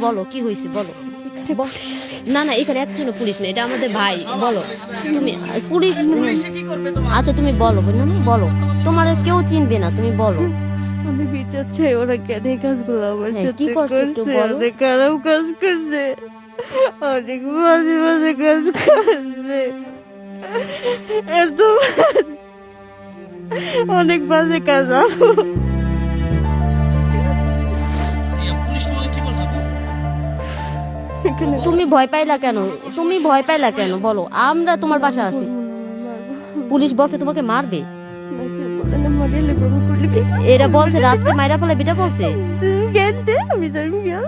বলো কি হয়েছে বলো। না না এখানে একজন পুলিশ নেই, এটা আমাদের ভাই। বলো তুমি পুলিশ। আচ্ছা তুমি বলো না না বলো, তোমার কেউ চিনবে না, তুমি বলো। আমি বিচার চাই, ওরা কেন এই কাজগুলো আমার হ্যাঁ, কি সাথে করছে একটু করছে? বলো। অনেক খারাপ কাজ করছে, অনেক বাজে বাজে কাজ করছে, এত অনেক বাজে কাজ। এখানে তুমি ভয় পাইলা কেন, তুমি ভয় পাইলা কেন বলো, আমরা তোমার পাশে আছি। পুলিশ বলছে তোমাকে মারবে, নাকি বলে না মারিলে গরু করলে কি এরা বলছে রাতকে মাইরা ফেলে, বিটা বলছে। তুমি জ্ঞান দে, আমি জানি না।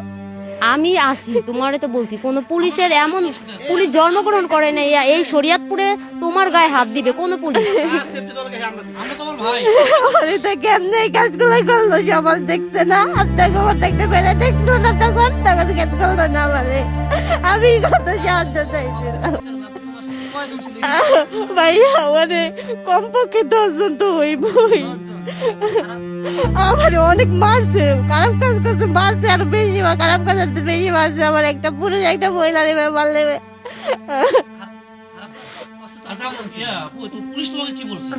আমি আসি তোমারে তো বলছি, কোন পুলিশের এমন পুলিশ জন্মগ্রহণ করে নাই এই শরীয়তপুরে তোমার গায়ে হাত দিবে কোন পুলিশ? আরে তা কেমনে এই কাজগুলো করলো? সমাজ দেখছে না, আপনাকে আমার দেখতে পেরে দেখলো না, তখন তখন কেন করলো না আমারে? আমি কত সাহায্য চাইছিলাম ভাইয়া, মানে কমপক্ষে 10 জন তো হইবই। আমার অনেক মারছে, খারাপ কাজ করছে, মারছে আরো বেশি, খারাপ কাজ করতে বেশি মারছে। আমার একটা পুরুষ একটা মহিলা নেবে মারলে। পুলিশ তোমাকে কি বলছে?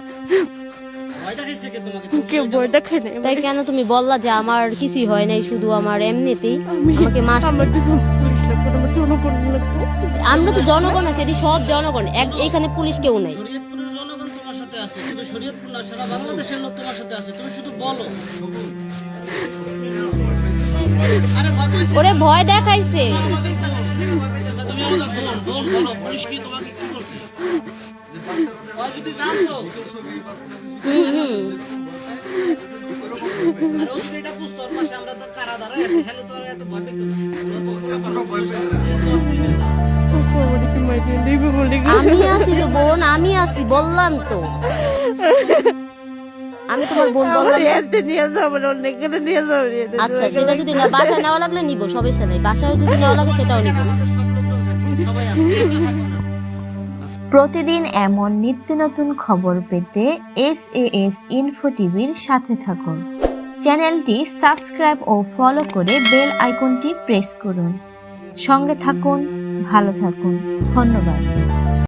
কেউ ভয় দেখায় নাই তাই কেন তুমি বললা যে আমার কিছুই হয় নাই, শুধু আমার এমনিতেই আমাকে মারছে? আমার জন্য পুলিশ লাগবে না, আমার জনগণ লাগবে। আমরা তো জনগণ আছি, এটি সব জনগণ, এখানে পুলিশ কেউ নাই। শরীয়তপুরের জনগণ তোমার সাথে আছে, শুধু শরীয়তপুর না, সারা বাংলাদেশের লোক তোমার সাথে আছে, তুমি শুধু বলো। আরে ভয় পাইছে, ওরে ভয় দেখাইছে। তুমি আমাদের ফোন বোন বলো, পুলিশ কি তোমাকে কি বলছে? ওই যদি জানতো, আর ও যদি এটা বুঝতো, ওর পাশে আমরা তো কারা দাঁড়ায় আছি, তাহলে তো আর এত ভয় পেতো না। আমারে কি মাইরে দিবে বলে গো? আমি আছি তো বোন, আমি আছি বললাম তো, আমি তোমার বোন আমার বললাম। এতে নিয়ে যাও, আমার অনেক করে নিয়ে যাও। আচ্ছা সেটা যদি না বাসায় নেওয়া লাগলে নিব, সমস্যা নেই, বাসায় যদি নেওয়া লাগে সেটাও নিব। আমাদের সব লোকজন থাকবে, সবাই আছে, একা থাকবে না। প্রতিদিন এমন নিত্য নতুন খবর পেতে SAS ইনফো টিভির সাথে থাকুন। চ্যানেলটি সাবস্ক্রাইব ও ফলো করে বেল আইকনটি প্রেস করুন। সঙ্গে থাকুন, ভালো থাকুন, ধন্যবাদ।